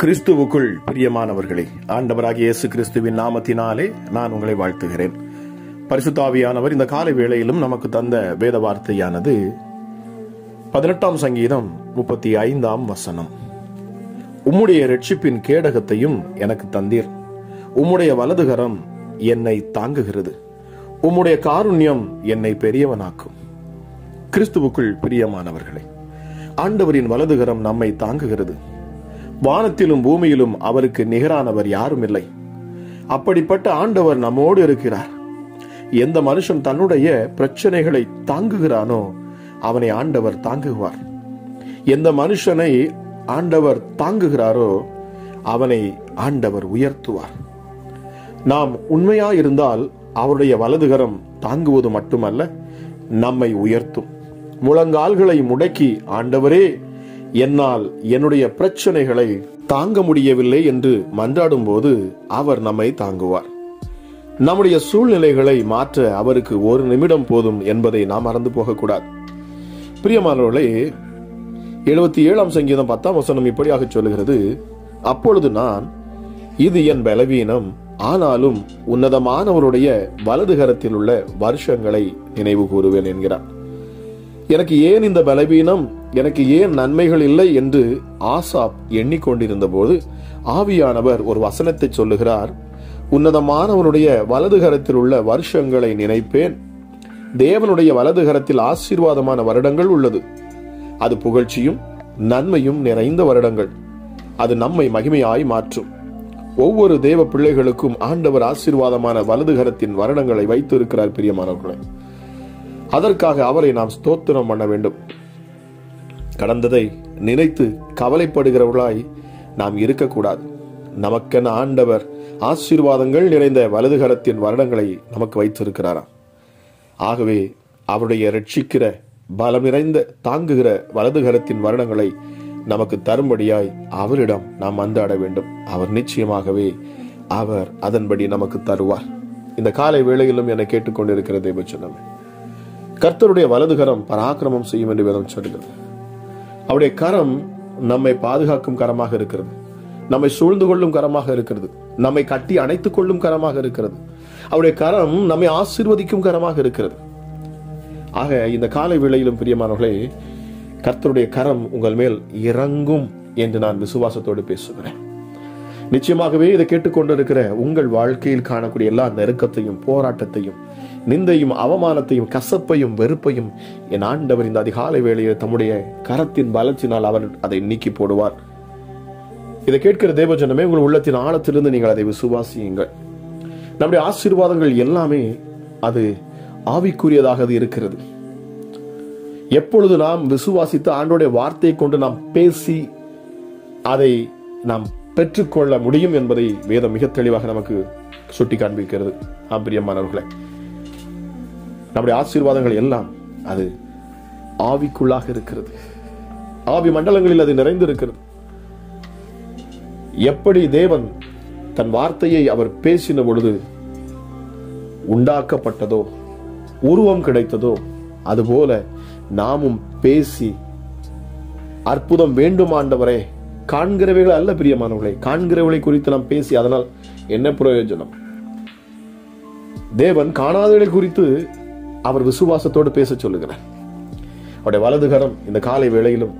கிறிஸ்துவுக்குள் பிரியமானவர்களே, ஆண்டவராகிய இயேசு கிறிஸ்துவின் நாமத்தினாலே நான் உங்களை வாழ்த்துகிறேன். பரிசுத்த ஆவியானவர் இந்த காலை வேளையிலும் நமக்கு தந்த வேத வார்த்தையானது 18ஆம் சங்கீதம் 35ஆம் வசனம். உம்முடைய இரட்சிப்பின் கேடகத்தையும் எனக்கு தந்தீர், உம்முடைய வலதுகரம் என்னை தாங்குகிறது, உம்முடைய காருண்யம் என்னை பெரியவனாக்கும். கிறிஸ்துவுக்குள் பிரியமானவர்களே, ஆண்டவரின் வலதுகரம் நம்மை தாங்குகிறது. வானத்திலும் பூமியிலும் அவருக்கு நிகரானவர் யாரும் இல்லை. அப்படிப்பட்ட ஆண்டவர் நம்மோடு இருக்கிறார். எந்த மனுஷன் தன்னுடைய பிரச்சனைகளை தாங்குகிறானோ அவனை ஆண்டவர் தாங்குவார். எந்த மனுஷனை ஆண்டவர் தாங்குகிறாரோ அவனை ஆண்டவர் உயர்த்துவார். நாம் உண்மையாயிருந்தால் அவருடைய வலதுகரம் தாங்குவது மட்டுமல்ல, நம்மை உயர்த்தும். முழங்கால்களை முடக்கி, ஆண்டவரே, என்னால் என்னுடைய பிரச்சனைகளை தாங்க முடியவில்லை என்று மன்றாடும் போது அவர் நம்மை தாங்குவார். நம்முடைய சூழ்நிலைகளை மாற்ற அவருக்கு ஒரு நிமிடம் போதும் என்பதை நாம் மறந்து போகக்கூடாது. பிரியமானவர்களே, 77ஆம் சங்கீதம் 10ஆம் வசனம் இப்படியாக சொல்லுகிறது, அப்பொழுது நான், இது என் பலவீனம், ஆனாலும் உன்னதமானவருடைய வலதுகரத்தில் உள்ள வருஷங்களை நினைவு கூறுவேன் என்கிறார். எனக்கு ஏன் இந்த பலவீனம், எனக்கு ஏன் நன்மைகள் இல்லை என்று ஆசாப் எண்ணிக்கொண்டிருந்த போது ஆவியானவர் ஒரு வசனத்தை சொல்லுகிறார். உன்னதமானவனுடைய வலதுகரத்தில் உள்ள வருஷங்களை நினைப்பேன். தேவனுடைய வலதுகரத்தில் ஆசீர்வாதமான வருடங்கள் உள்ளது. அது புகழ்ச்சியும் நன்மையும் நிறைந்த வருடங்கள். அது நம்மை மகிமையாய் மாற்றும். ஒவ்வொரு தேவ பிள்ளைகளுக்கும் ஆண்டவர் ஆசீர்வாதமான வலதுகரத்தின் வருடங்களை வைத்து இருக்கிறார். பிரியமானவர்களே, அதற்காக அவரை நாம் ஸ்தோத்திரம் பண்ண வேண்டும். கடந்ததை நினைத்து கவலைப்படுகிறவர்களாய் நாம் இருக்கக்கூடாது. நமக்கென ஆண்டவர் ஆசீர்வாதங்கள் நிறைந்த வலதுகரத்தின் வருடங்களை நமக்கு வைத்திருக்கிறாராம். ஆகவே அவருடைய ரட்சிக்கிற பலம் நிறைந்த தாங்குகிற வலதுகரத்தின் வருடங்களை நமக்கு தரும்படியாய் அவரிடம் நாம் மன்றாட வேண்டும். அவர் நிச்சயமாகவே அவர் அதன்படி நமக்கு தருவார். இந்த காலை வேளையிலும் என்னை கேட்டுக்கொண்டிருக்கிற தேவச்சனமே, கர்த்தருடைய வலதுகரம் பராக்கிரமம் செய்யும் என்று வேதம் சொல்கிறது. அவருடைய கரம் நம்மை பாதுகாக்கும் கரமாக இருக்கிறது, நம்மை சூழ்ந்து கொள்ளும் கரமாக இருக்கிறது, நம்மை கட்டி அணைத்துக் கொள்ளும் கரமாக இருக்கிறது. அவருடைய கரம் நம்மை ஆசீர்வதிக்கும் கரமாக இருக்கிறது. ஆக இந்த காலை வேளையிலும் பிரியமானவர்களே, கர்த்தருடைய கரம் உங்கள் மேல் இறங்கும் என்று நான் விசுவாசத்தோடு பேசுகிறேன். நிச்சயமாகவே இதை கேட்டுக்கொண்டிருக்கிற உங்கள் வாழ்க்கையில் காணக்கூடிய எல்லா நெருக்கத்தையும், போராட்டத்தையும், நிந்தையும், அவமானத்தையும், கசப்பையும், வெறுப்பையும் என் ஆண்டவர் இந்த அதிகாலை வேளையில் தம்முடைய கரத்தின் பலத்தினால் அவர் அதை நீக்கி போடுவார். இதை கேட்கிற தேவஜனமே, உங்கள் உள்ளத்தின் ஆழத்திலிருந்து நீங்கள் அதை விசுவாசியுங்கள். நம்முடைய ஆசீர்வாதங்கள் எல்லாமே அது ஆவிக்குரியதாக இருக்கிறது. எப்பொழுது நாம் விசுவாசித்து ஆண்டோடைய வார்த்தையை கொண்டு நாம் பேசி அதை நாம் பெற்றுக்கொள்ள முடியும் என்பதை வேதம் மிக தெளிவாக நமக்கு சுட்டி காண்பிக்கிறது. பிரியமானவர்களே, நம்முடைய ஆசீர்வாதங்கள் எல்லாம் அது ஆவிக்குள்ளாக இருக்கிறது. ஆவி மண்டலங்களில் அது நிறைந்திருக்கிறது. எப்படி தேவன் தன் வார்த்தையை அவர் பேசின பொழுது உண்டாக்கப்பட்டதோ, உருவம் கிடைத்ததோ, அதுபோல நாமும் பேசி அற்புதம் வேண்டும் ஆண்டவரே, காண்கிறவைகள் அல்ல பிரியமானவர்களே, காண்கிறவர்களை குறித்து நாம் பேசி அதனால் என்ன பிரயோஜனம்? தேவன் காணாதவர்களை குறித்து அவர் விசுவாசத்தோடு பேச சொல்லுகிறார். அவருடைய வலதுகரம் இந்த காலை வேளையிலும்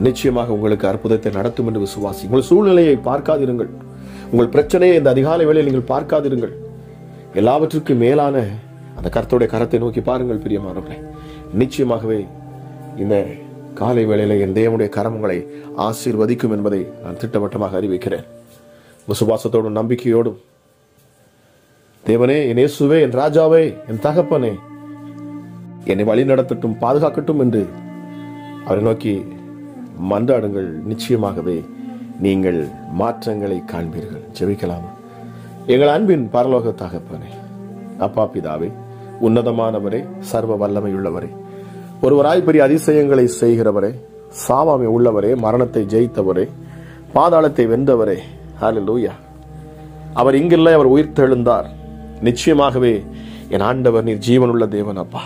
நிச்சயமாக உங்களுக்கு அற்புதத்தை நடத்தும் என்று விசுவாசி. உங்கள் சூழ்நிலையை பார்க்காதிருங்கள், உங்கள் பிரச்சனையை இந்த அதிகாலை வேளையில் நீங்கள் பார்க்காதிருங்கள். எல்லாவற்றுக்கும் மேலான அந்த கர்த்தருடைய கரத்தை நோக்கி பாருங்கள் பிரியமானவர்களே. நிச்சயமாகவே இந்த காலை வேளையில என் தேவனுடைய கரம் உங்களை ஆசீர்வதிக்கும் என்பதை நான் திட்டவட்டமாக அறிவிக்கிறேன். விசுவாசத்தோடும் நம்பிக்கையோடும், தேவனே, என் இயேசுவே, என் ராஜாவே, என் தகப்பனே, என்னை வழி நடத்தட்டும், பாதுகாக்கட்டும் என்று அவரை நோக்கி மன்றாடுங்கள். நிச்சயமாகவே நீங்கள் மாற்றங்களை காண்பீர்கள். ஜெபிக்கலாமா? எங்கள் அன்பின் பரலோக தகப்பனே, அப்பா பிதாவே, உன்னதமானவரே, சர்வ வல்லமையுள்ளவரே, ஒருவராய் பெரிய அதிசயங்களை செய்கிறவரே, சாவாமை உள்ளவரே, மரணத்தை ஜெயித்தவரே, பாதாளத்தை வென்றவரே, ஹல்லேலூயா. அவர் இங்கில்லை, அவர் உயிர்த்தெழுந்தார். நிச்சயமாகவே என் ஆண்டவர் நீர் ஜீவனுள்ள தேவன் அப்பா.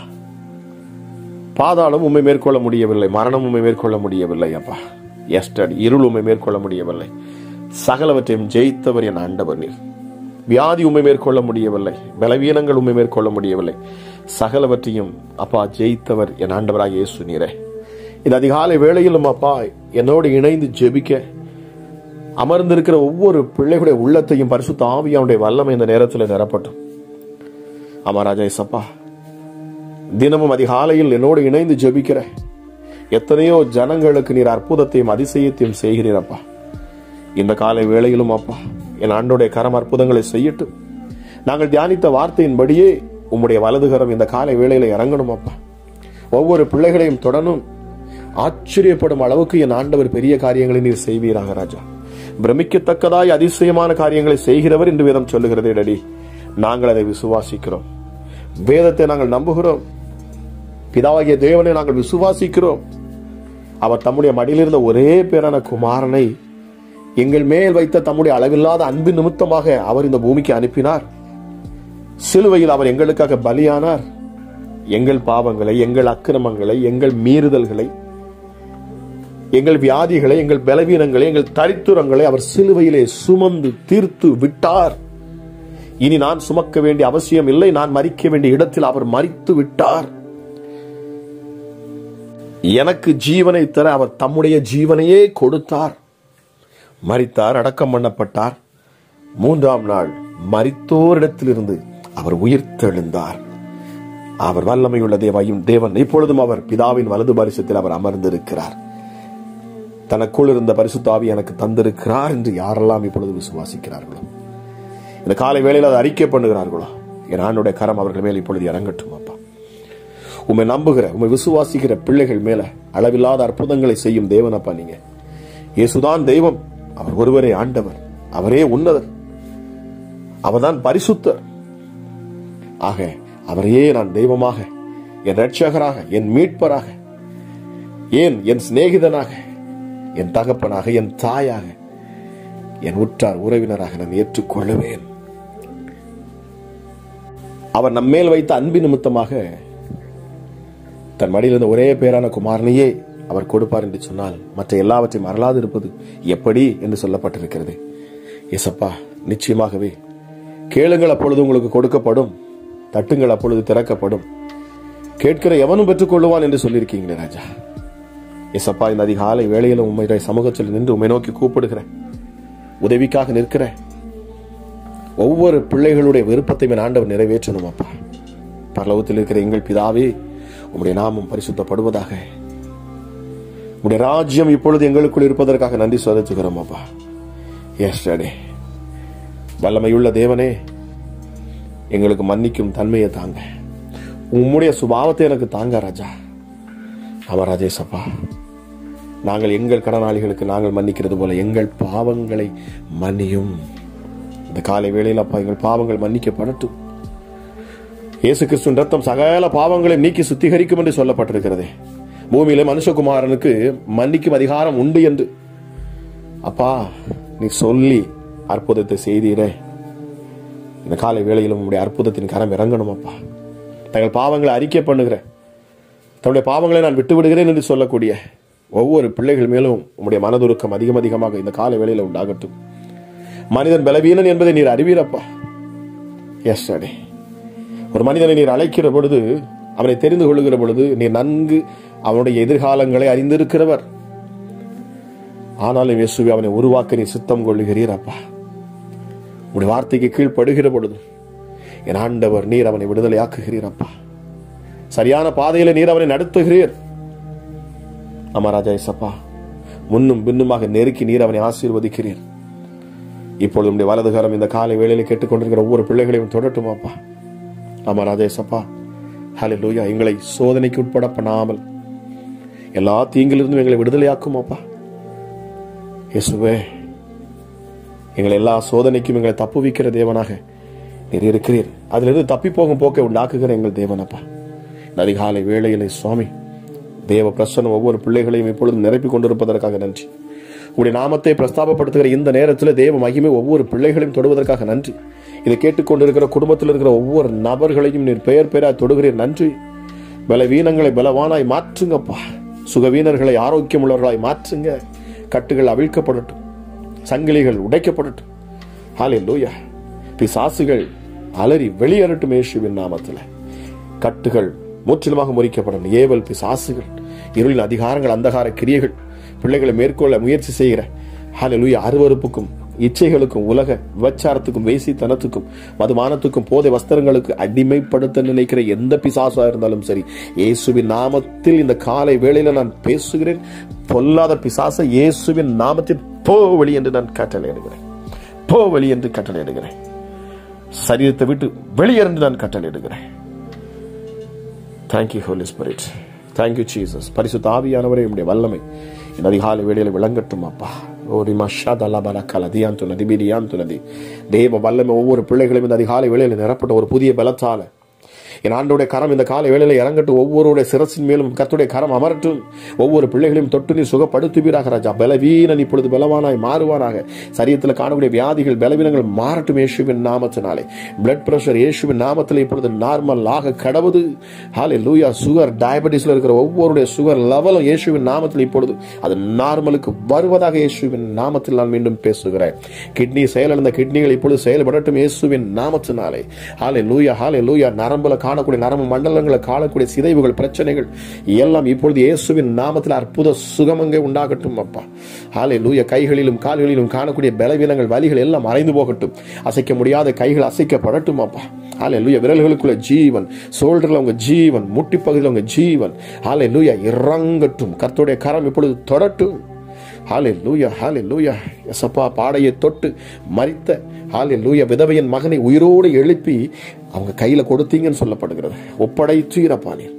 பாதாளம் உம்மை மேற்கொள்ள முடியவில்லை, மரணம் உம்மை மேற்கொள்ள முடியவில்லை அப்பா. எஸ்டடி இருள் உம்மை மேற்கொள்ள முடியவில்லை. சகலவற்றையும் ஜெயித்தவர் என் ஆண்டவர் நீர். வியாதி உம்மை மேற்கொள்ள முடியவில்லை, பலவீனங்கள் உம்மை மேற்கொள்ள முடியவில்லை, சகலவற்றையும் அப்பா ஜெயித்தவர் என் ஆண்டவராக இயேசு நீரே. இந்த அதிகாலை வேளையிலும் அப்பா என்னோடு இணைந்து ஜெபிக்க அமர்ந்திருக்கிற ஒவ்வொரு பிள்ளைகளுடைய உள்ளத்தையும் பரிசுத்த ஆவியானுடைய வல்லமை இந்த நேரத்தில் நிரப்பட்டும். அமராஜா இயேசப்பா, தினமும் அதிகாலையில் என்னோடு இணைந்து ஜெபிக்கிற எத்தனையோ ஜனங்களுக்கு நீர் அற்புதத்தையும் அதிசயத்தையும் செய்கிறீரப்பா. இந்த காலை வேளையிலும் அப்பா என் ஆண்டோடைய கரம் அற்புதங்களை செய்யட்டும். நாங்கள் தியானித்த வார்த்தையின்படியே உம்முடைய வலதுகரம் இந்த காலை வேளையில இறங்கணும் அப்பா. ஒவ்வொரு பிள்ளைகளையும் தொடரும் ஆச்சரியப்படும் அளவுக்கு என் ஆண்டவர் பெரிய காரியங்களை நீர் செய்வீராக ராஜா. பிரமிக்கத்தக்கதாய் அதிசயமான காரியங்களை செய்கிறவர் என்று வேதம் சொல்லுகிறதே டடி. நாங்கள் அதை விசுவாசிக்கிறோம். வேதத்தை நாங்கள் நம்புகிறோம். பிதாவாகிய தேவனை நாங்கள் விசுவாசிக்கிறோம். அவர் தம்முடைய மடியிலிருந்த ஒரே பேரான குமாரனை எங்கள் மேல் வைத்த தம்முடைய அளவில்லாத அன்பின் நிமித்தமாக அவர் இந்த பூமிக்கு அனுப்பினார். சிலுவையில் அவர் எங்களுக்காக பலியானார். எங்கள் பாவங்களை, எங்கள் அக்கிரமங்களை, எங்கள் மீறுதல்களை, எங்கள் வியாதிகளை, எங்கள் பலவீனங்களை, எங்கள் தரித்திரங்களை அவர் சிலுவையிலே சுமந்து தீர்த்து விட்டார். இனி நான் சுமக்க வேண்டிய அவசியம் இல்லை. நான் மரிக்க வேண்டிய இடத்தில் அவர் மரித்து விட்டார். எனக்கு ஜீவனை தர அவர் தம்முடைய ஜீவனையே கொடுத்தார். மரித்தார், அடக்கம் பண்ணப்பட்டார். 3ஆம் நாள் மரித்தோரிடத்திலிருந்து அவர் உயிர்த்தெழுந்தார். அவர் வல்லமையுள்ள தேவன். இப்பொழுதும் அவர் பிதாவின் வலது பரிசத்தில் அவர் அமர்ந்திருக்கிறார். தனக்குள் இருந்த பரிசுத்த ஆவி எனக்கு தந்திருக்கிறார் என்று யாரெல்லாம் இப்பொழுது விசுவாசிக்கிறார்களோ, இந்த காலை வேளையில் அதை அறிக்கை பண்ணுகிறார்களோ, என் ஆண்டுடைய கரம் அவர்கள் மேல் இப்பொழுது இறங்கட்டும் அப்பா. உம்மை நம்புகிற, உம்மை விசுவாசிக்கிற பிள்ளைகள் மேல அளவில்லாத அற்புதங்களை செய்யும் தேவன் அப்பா. நீங்க இயேசுதான் தெய்வம். அவர் ஒருவரே ஆண்டவர். அவரே உன்னதர். அவர்தான் பரிசுத்தர். ஆக அவரையே நான் தெய்வமாக, என் இரட்சகராக, என் மீட்பராக, என் சிநேகிதனாக, என் தகப்பனாக, என் தாயாக, என் உற்றார் உறவினராக நான் ஏற்றுக்கொள்ளுவேன். அவர் நம்மேல் வைத்த அன்பின் நிமித்தமாக தன் மடியில் இருந்த ஒரே பேரான குமாரனையே அவர் கொடுப்பார் என்று சொன்னால் மற்ற எல்லாவற்றையும் மறலாது இருப்பது எப்படி என்று சொல்லப்பட்டிருக்கிறது. ஏசப்பா, நிச்சயமாகவே கேளுங்கள், அப்பொழுது உங்களுக்கு கொடுக்கப்படும், தட்டுங்கள், அப்பொழுது திறக்கப்படும், கேட்கிற எவனும் பெற்றுக் கொள்ளுவான் என்று சொல்லியிருக்கீங்களே ராஜா. ஏசப்பா, இந்த அதிகாலை வேளையிலும் உண்மையுடைய சமூகத்தில் நின்று உண்மை நோக்கி கூப்பிடுகிறேன். உதவிக்காக நிற்கிற ஒவ்வொரு பிள்ளைகளுடைய விருப்பத்தை ஆண்டவர் நிறைவேற்றணும் அப்பா. பரலோகத்தில் இருக்கிற எங்கள் பிதாவே, உம்முடைய நாமம் பரிசுத்தப்படுவதாக. உம்முடைய ராஜ்யம் இப்பொழுது எங்களுக்குள் இருப்பதற்காக நன்றி செலுத்துகிறோம் அப்பா. எஸ்டே வல்லமையுள்ள தேவனே, எங்களுக்கு மன்னிக்கும் தன்மையை தாங்க. உம்முடைய சுபாவத்தை எனக்கு தாங்க ராஜா. அமராஜேசப்பா, நாங்கள் எங்கள் கடனாளிகளுக்கு நாங்கள் மன்னிக்கிறது போல எங்கள் பாவங்களை மன்னியும். இந்த காலை வேளையில் அப்பா, எங்கள் பாவங்கள் மன்னிக்கப்படட்டும். இயேசு கிறிஸ்துவின் ரத்தம் சகல பாவங்களை நீக்கி சுத்திகரிக்கும் என்று சொல்லப்பட்டிருக்கிறது. பூமியில மனுஷகுமாரனுக்கு மன்னிக்கும் அதிகாரம் உண்டு என்று அப்பா நீ சொல்லி அற்புதத்தை செய்தீரே. இந்த காலை வேளையிலும் உங்களுடைய அற்புதத்தின் கரம் இறங்கணும் அப்பா. தங்கள் பாவங்களை அறிக்கை பண்ணுகிற, தன்னுடைய பாவங்களை நான் விட்டு விடுகிறேன் என்று சொல்லக்கூடிய ஒவ்வொரு பிள்ளைகள் மேலும் உங்களுடைய மனதுருக்கம் அதிகமாக இந்த காலை வேளையில உண்டாகட்டும். மனிதன் பலவீனன் என்பதை நீர் அறிவீரப்பா. எஸ்டே ஒரு மனிதனை நீர் அழைக்கிற பொழுது, அவனை தெரிந்து கொள்ளுகிற பொழுது நீர் நன்கு அவனுடைய எதிர்காலங்களை அறிந்திருக்கிறவர். ஆனாலும் இயேசுவே, அவனை உருவாக்க நீ சித்தம் கொள்ளுகிறீர் அப்பா. உடைய வார்த்தைக்கு கீழ்ப்படுகிற பொழுது என் ஆண்டவர் நீர் அவனை விடுதலையாக்குகிறீர் அப்பா. சரியான பாதையில நீர் அவனை நடத்துகிறீர். அமராஜா இயேசப்பா, முன்னும் பின்னுமாக நெருக்கி நீர் அவனை ஆசீர்வதிக்கிறீர். இப்பொழுது உடைய வலதுகரம் இந்த காலை வேளையில கேட்டுக்கொண்டிருக்கிற ஒவ்வொரு பிள்ளைகளையும் தொடட்டும் அப்பா. அமராஜா இயேசப்பா, ஹல்லேலூயா. எங்களை சோதனைக்கு உட்பட பண்ணாமல் எல்லா தீங்கிலிருந்தும் எங்களை விடுதலையாக்கும் அப்பா. இயேசுவே, எங்களை எல்லா சோதனைக்கும் எங்களை தப்புவிக்கிற தேவனாக நீர் இருக்கிறீர். அதிலிருந்து தப்பி போகும் போக்கை உண்டாக்குகிற எங்கள் தேவனப்பா. அதிகாலை வேளையிலே சுவாமி, தேவ பிரசன்னம் ஒவ்வொரு பிள்ளைகளையும் இப்பொழுது நிரப்பிக் கொண்டிருப்பதற்காக நன்றி. உடைய நாமத்தை பிரஸ்தாபப்படுத்துகிற இந்த நேரத்தில் தேவ மகிமை ஒவ்வொரு பிள்ளைகளையும் தொடுவதற்காக நன்றி. இதை கேட்டுக்கொண்டிருக்கிற குடும்பத்தில் இருக்கிற ஒவ்வொரு நபர்களையும் நீர் பெயர் பெயராய் தொடுகிறீர். நன்றி. பலவீனங்களை பலவானாய் மாற்றுங்கப்பா. சுகவீனர்களை ஆரோக்கியம் உள்ளவர்களாய் மாற்றுங்க. கட்டுகள் அவிழ்க்கப்படட்டும், சங்கிலிகள் உடைக்கப்படட்டும். ஹல்லேலூயா. பிசாசுகள் அலறி வெளியேறட்டும் இயேசுவின் நாமத்தில். கட்டுகள் முற்றிலுமாக முறிக்கப்படணும். ஏவல் பிசாசுகள், இருளின் அதிகாரங்கள், அந்தகார கிரியைகள் பிள்ளைகளை மேற்கொள்ள முயற்சி செய்கிற ஹல்லேலூயா அருவருப்புக்கும் இச்சைகளுக்கும் உலக விபச்சாரத்துக்கும் வேசித்தனத்துக்கும் மதுமானத்துக்கும் போதை வஸ்திரங்களுக்கு அடிமைப்படுத்த நினைக்கிற எந்த பிசாசா இருந்தாலும் சரி, இயேசுவின் நாமத்தில் இந்த காலை வேளையில நான் பேசுகிறேன். பொல்லாத பிசாசை இயேசுவின் நாமத்தில் போ வெளி என்று நான் கட்டளையிடுகிறேன். போ வெளி என்று கட்டளையிடுகிறேன். சரீரத்தை விட்டு வெளியேறு நான் கட்டளையிடுகிறேன். Thank you Holy Spirit. Thank you Jesus. பரிசுத்த ஆவியானவரே, உம்முடைய வல்லமை இந்த அதிகாலை வேளையில விளங்கட்டும் அப்பா. தேவ வல்லமை ஒவ்வொரு பிள்ளைகளையும் இந்த அதிகாலை வேளையில நிரப்பட்ட ஒரு புதிய பலத்தால என் ஆண்டோடைய கரம் இந்த காலை வேளையில இறங்கட்டும். ஒவ்வொருடைய சிரசின் மேலும் கர்த்தருடைய கரம் அமரட்டும். ஒவ்வொரு பிள்ளைகளையும் தொட்டு நீ சுகப்படுத்துவீராக ராஜா. பலவீனன் இப்பொழுது பலவானாய் மாறுவானாக. சரீரத்தில் காணக்கூடிய வியாதிகள் பலவீனங்கள் மாறட்டும் இயேசுவின் நாமத்தினாலே. பிளட் பிரஷர் இயேசுவின் நாமத்தில் இப்பொழுது நார்மல் ஆக கடவுது. ஹல்லேலூயா. சுகர், டயபெட்டிஸ்ல இருக்கிற ஒவ்வொருடைய சுகர் லெவலும் இயேசுவின் நாமத்தில் இப்பொழுது அது நார்மலுக்கு வருவதாக இயேசுவின் நாமத்தில் நான் மீண்டும் பேசுகிறேன். கிட்னி செயலிழந்த கிட்னிகள் இப்பொழுது செயல்படட்டும் இயேசுவின் நாமத்தினாலே. ஹல்லேலூயா. ஹல்லேலூயா. நரம்புல காணக்கூடிய நரம்பு மண்டலங்களை காணக்கூடிய சிதைவுகள், பிரச்சனைகள் எல்லாம் இப்பொழுது இயேசுவின் நாமத்தில் அற்புத சுகமங்கே உண்டாகட்டும் அப்பா. ஹல்லேலூயா. கைகளிலும் கால்களிலும் காணக்கூடிய பலவீனங்கள், வலிகள் எல்லாம் மறைந்து போகட்டும். அசைக்க முடியாத கைகள் அசைக்கப்படட்டும் அப்பா. ஹல்லேலூயா. விரல்களுக்குள்ள ஜீவன், ஷோல்டர்ல உங்க ஜீவன், முட்டி பகுதியில் உங்க ஜீவன் ஹல்லேலூயா இறங்கட்டும். கர்த்தருடைய கரம் இப்பொழுது தொடட்டும். ஹல்லேலூயா. ஹல்லேலூயா. யெசப்பா, பாடையை தொட்டு மரித்த ஹல்லேலூயா விதவையின் மகனை உயிரோடு எழுப்பி அவங்க கையில கொடுத்தீங்கன்னு சொல்லப்படுகிறது. ஒப்படைத்தீரப்பா நீர்.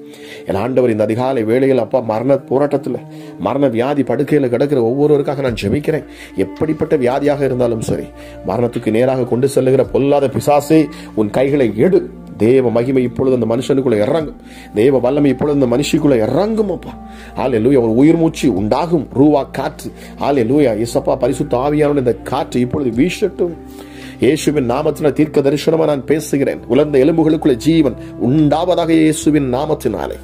என் ஆண்டவர், இந்த அதிகாலை வேளையில் அப்பா மரண போராட்டத்தில் மரண வியாதி படுக்கையில் கிடக்கிற ஒவ்வொருவருக்காக நான் ஜெபிக்கிறேன். எப்படிப்பட்ட வியாதியாக இருந்தாலும் சரி, மரணத்துக்கு நேராக கொண்டு செல்லுகிற பொல்லாத பிசாசே, உன் கைகளை எடு. தேவ மகிமை இப்பொழுது அந்த மனுஷனுக்குள்ள இறங்கும். தேவ வல்லமை இப்பொழுது அந்த மனுஷிக்குள்ள இறங்கும் அப்பா. ஹல்லேலூயா. ஒரு உயிர் மூச்சு உண்டாகும். ரூவா காற்று. ஹல்லேலூயா. இயேசப்பா, பரிசுத்த ஆவியானவருடைய இந்த காற்று இப்பொழுது வீசட்டும். இயேசுவின் நாமத்தினால் தீர்க்க தரிசனமா நான் பேசுகிறேன். உலர்ந்த எலும்புகளுக்குள்ள ஜீவன் உண்டாவதாக இயேசுவின் நாமத்தினாலே.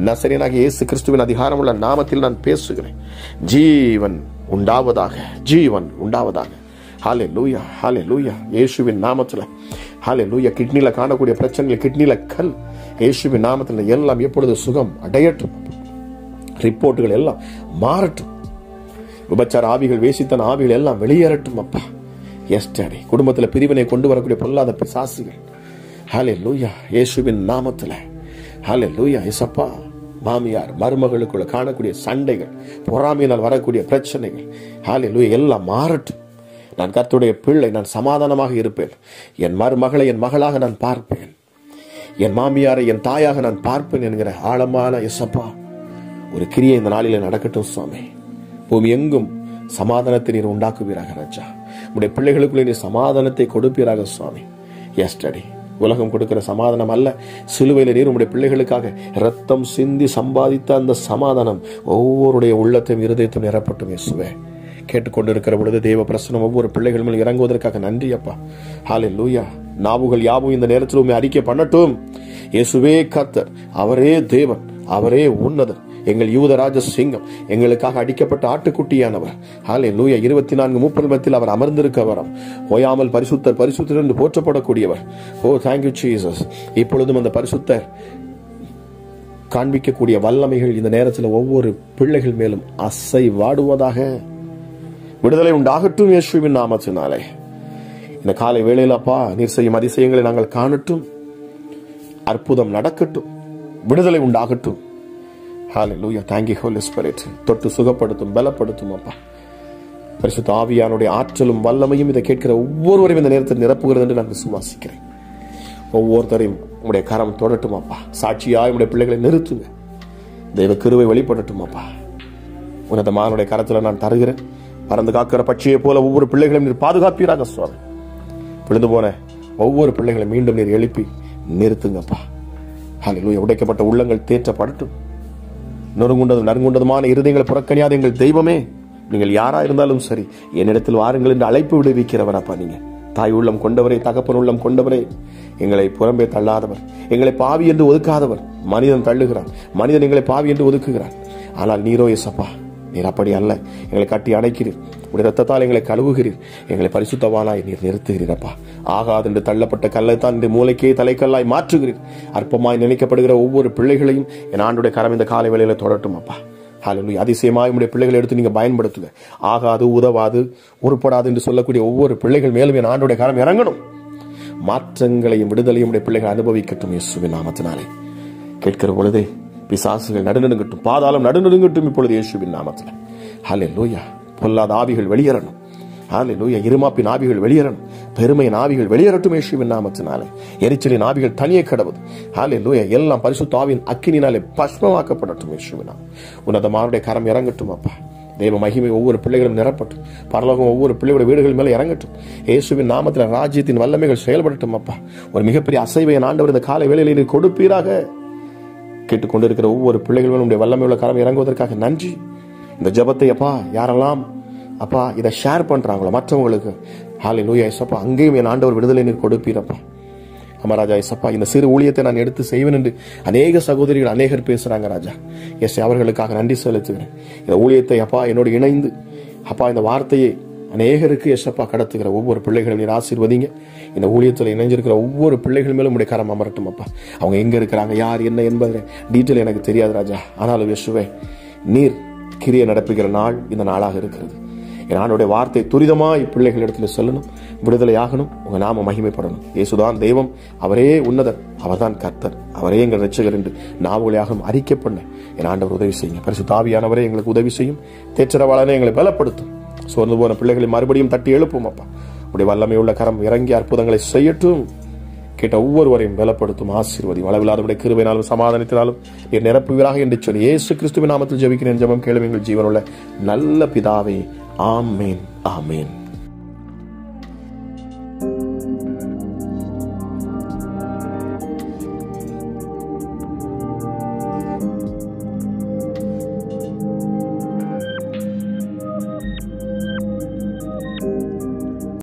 நசரேயனாகிய இயேசு கிறிஸ்துவின் அதிகாரமுள்ள நாமத்தில் நான் பேசுகிறேன். ஜீவன் உண்டாவதாக, ஜீவன் உண்டாவதாக. ஹல்லேலூயா. ஹல்லேலூயா. இயேசுவின் நாமத்தில் ஹல்லேலூயா. கிட்னில காணக்கூடிய பிரச்சனைகள், கிட்னில கல், இயேசுவின் நாமத்தில் எல்லாம் எப்பொழுது சுகம் அடையட்டும். ரிப்போர்ட்டுகள் எல்லாம் மாறட்டும். விபச்சார ஆவிகள், வேசித்தன ஆவிகள் எல்லாம் வெளியேறட்டும் அப்பா. எஸ்டடி குடும்பத்தில் பிரிவினை கொண்டு வரக்கூடிய பொல்லாத பிசாசுகள் ஹல்லேலூயா இயேசுவின் நாமத்தில். ஹல்லேலூயா. இயேசப்பா, மாமியார் மருமகளுக்குள்ள காணக்கூடிய சண்டைகள், பொறாமையினால் வரக்கூடிய பிரச்சனைகள் ஹல்லேலூயா எல்லாம் மாறட்டும். நான் கர்த்தருடைய பிள்ளை, நான் சமாதானமாக இருப்பேன். என் மருமகளை என் மகளாக நான் பார்ப்பேன். என் மாமியாரை என் தாயாக நான் பார்ப்பேன் என்கிற ஆழமான இயேசப்பா ஒரு கிரியை இந்த நாளில நடக்கட்டும் சுவாமி. பூமி எங்கும் சமாதானத்தை நீர் உண்டாக்குவீராக ராஜா. உடைய பிள்ளைகளுக்குள்ளே நீர் சமாதானத்தை கொடுப்பீராக சுவாமி. எஸ்டடி உலகம் கொடுக்கிற சமாதானம் அல்ல, சிலுவையில நீர் உடைய பிள்ளைகளுக்காக ரத்தம் சிந்தி சம்பாதித்த அந்த சமாதானம் ஒவ்வொருடைய உள்ளத்தையும் இருதயத்தையும் நிரப்பட்டும் இயேசுவே. கேட்டுக்கொண்டிருக்கிற பொழுது தேவ பிரசனம் ஒவ்வொரு பிள்ளைகள் மேல் இறங்குவதற்காக நன்றி அப்பா. ஹல்லேலூயா. நாவுகள் யாவும் இந்த நேரத்தில் உண்மை அறிக்கை பண்ணட்டும். இயேசுவே கர்த்தர், அவரே தேவன், அவரே உன்னதர், எங்கள் யூதராஜ சிங்கம், எங்களுக்காக அடிக்கப்பட்ட ஆட்டுக்குட்டியானவர். ஹல்லேலூயா. 24 மூப்பர் மத்தியில் அவர் அமர்ந்திருக்கவரம், ஓயாமல் பரிசுத்தர் பரிசுத்தர் என்று போற்றப்படக்கூடியவர். ஓ தேங்க்யூ ஜீசஸ். இப்பொழுதும் அந்த பரிசுத்தர் காண்பிக்கக்கூடிய வல்லமைகள் இந்த நேரத்தில் ஒவ்வொரு பிள்ளைகள் மேலும் அசைவாடுவதாக. விடுதலை உண்டாகட்டும் இயேசுவின் நாமத்தினாலே. இந்த காலை வேளையில் அப்பா நீர் செய்யும் அதிசயங்களை நாங்கள் காணட்டும். அற்புதம் நடக்கட்டும். விடுதலை உண்டாகட்டும். Hallelujah. Thank you Holy Spirit. தொட்டு சுகப்படுத்தும், பலப்படுத்தும் அப்பா. பரிசுத்த ஆவியானுடைய ஆற்றலும் வல்லமையும் இதை கேட்கிற ஒவ்வொருவரையும் இந்த நேரத்தில் நிரப்புகிறது என்று நான் விசுவாசிக்கிறேன். ஒவ்வொருத்தரையும் உங்களுடைய கரம் தொடட்டும் அப்பா. சாட்சியாய் உங்களுடைய பிள்ளைகளை நிறுத்துங்க. தெய்வ கிருபை வெளிப்படட்டும் அப்பா. உன்னதமானுடைய கரத்தில் நான் தருகிறேன். பறந்து காக்கிற பட்சியை போல ஒவ்வொரு பிள்ளைகளையும் நீர் பாதுகாப்பீராக சுவாமி. விழுந்து போன ஒவ்வொரு பிள்ளைகளை மீண்டும் நீர் எழுப்பி நிறுத்துங்கப்பா. ஹல்லேலூயா. உடைக்கப்பட்ட உள்ளங்கள் தேற்றப்படட்டும். நறுங்குண்டதுமான இருதயங்களை புறக்கணியாத எங்கள் தெய்வமே, நீங்கள் யாரா இருந்தாலும் சரி என்னிடத்தில் வாருங்கள் என்று அழைப்பு விடுவிக்கிறவரப்பா. நீங்க தாய் உள்ளம் கொண்டவரே, தகப்பன் உள்ளம் கொண்டவரே, எங்களை புறம்பே தள்ளாதவர், எங்களை பாவி என்று ஒதுக்காதவர். மனிதன் தள்ளுகிறான், மனிதன் எங்களை பாவி என்று ஒதுக்குகிறான். ஆனால் நீரோ இயேசப்பா நீர் அப்படி அல்ல. எங்களை கட்டி அணைக்கிறீர், உடைய ரத்தத்தால் எங்களை கழுவுகிறீர், எங்களை பரிசுத்தவானாய் நீர் நிறுத்துகிறீரப்பா. ஆகாது என்று தள்ளப்பட்ட கல்லைத்தான் இந்த மூளைக்கே தலைக்கல்லாய் மாற்றுகிறீர். அற்பமாய் நினைக்கப்படுகிற ஒவ்வொரு பிள்ளைகளையும் என் ஆண்டுடைய கரம் இந்த காலை வேளையில தொடட்டும் அப்பா. ஹல்லேலூயா. அதிசயமாய் உடைய பிள்ளைகளை எடுத்து நீங்க பயன்படுத்துங்க. ஆகாது, உதவாது, உருப்படாது என்று சொல்லக்கூடிய ஒவ்வொரு பிள்ளைகள் மேலும் என் ஆண்டுடைய கரம் இறங்கணும். மாற்றங்களையும் விடுதலையும் உடைய பிள்ளைகள் அனுபவிக்கட்டும் இயேசுவின் நாமத்தினாலே. கேட்கிற பொழுதே பிசாசுகள் நடுநடுங்கட்டும், பாதாளம் நடுநடுங்கட்டும் இப்பொழுது இயேசுவின் நாமத்தில். ஹல்லேலூயா. பொல்லாத ஆவிகள் வெளியேறணும். ஹல்லேலூயா. இருமாப்பின் ஆவிகள் வெளியேறணும், பெருமையின் ஆவிகள் வெளியேறட்டும் இயேசுவின் நாமத்தினாலே. எரிச்சலின் ஆவிகள் தனியே கடவுது. ஹல்லேலூயா. எல்லாம் பரிசுத்த ஆவியின் அக்கினினாலே பஸ்மமாக்கப்படட்டும் இயேசுவின் நாமம். உன்னதமானுடைய கரம் இறங்கட்டும் அப்பா. தேவ மகிமை ஒவ்வொரு பிள்ளைகளும் நிரப்பட்டும். பரலோகம் ஒவ்வொரு பிள்ளைகளுடைய வீடுகள் மேலே இறங்கட்டும். இயேசுவின் நாமத்தில் ராஜ்யத்தின் வல்லமைகள் செயல்படட்டும் அப்பா. ஒரு மிகப்பெரிய அசைவை ஆண்டவர் இந்த காலை வேளையில் நீர் கொடுப்பீராக. கேட்டுக்கொண்டிருக்கிற ஒவ்வொரு பிள்ளைகளும் வல்லமை உள்ள கரம் இறங்குவதற்காக நன்றி. இந்த ஜெபத்தை அப்பா யாரெல்லாம் அப்பா இதை ஷேர் பண்றாங்களோ மற்றவங்களுக்கு, ஹல்லேலூயா ஏசப்பா, அங்கேயும் என் ஆண்டவர் விடுதலை நீர் கொடுப்பீரப்பா. அமராஜா ஏசப்பா, இந்த சிறு ஊழியத்தை நான் எடுத்து செய்வேன் என்று அநேக சகோதரிகள் அநேகர் பேசுறாங்க ராஜா. எஸ், அவர்களுக்காக நன்றி செலுத்துகிறேன். இந்த ஊழியத்தை அப்பா என்னோடு இணைந்து அப்பா இந்த வார்த்தையை அநேகருக்கு எஸ்அப்பா கடத்துகிற ஒவ்வொரு பிள்ளைகளும் நீர் ஆசீர்வதிங்க. இந்த ஊழியத்தில் இணைஞ்சிருக்கிற ஒவ்வொரு பிள்ளைகள் மேலும் உடைய கரம் அமரட்டும் அப்பா. அவங்க எங்க இருக்கிறாங்க, யார் என்ன என்பது டீட்டெயில் எனக்கு தெரியாது ராஜா. ஆனாலும் இயேசுவே, நீர் கிரியை நடப்புகிற நாள் இந்த நாளாக இருக்கிறது. என் ஆண்டவருடைய வார்த்தை துரிதமாய் பிள்ளைகள் இடத்துல சொல்லணும், விடுதலையாகணும், உங்க நாம மகிமைப்படணும். இயேசுதான் தெய்வம், அவரே உன்னதர், அவர்தான் கர்த்தர், அவரே எங்கள் இரட்சகர் என்று நாவுகளையாக அறிக்கை பண்ண என் ஆண்டவர் உதவி செய்யுங்க. பரிசுத்த ஆவியானவரே எங்களுக்கு உதவி செய்யும். தேற்றரவாளனே எங்களை பலப்படுத்தும். சோர்ந்து போன பிள்ளைகளை மறுபடியும் தட்டி எழுப்பும் அப்பா. உடைய வல்லமை உள்ள கரம் இறங்கி அற்புதங்களை செய்யட்டும். கேட்ட ஒவ்வொருவரையும் பலப்படுத்தும், ஆசீர்வதியும். அளவில்லாதவருடைய கிருபையினாலும் சமாதானத்தினாலும் நீர் நிரப்புவீராக என்று சொல்லி இயேசு கிறிஸ்துவின் நாமத்தில் ஜெபிக்கிறேன். ஜெபம் கேளும் எங்கள் ஜீவனுள்ள நல்ல பிதாவே. ஆமேன், ஆமேன்.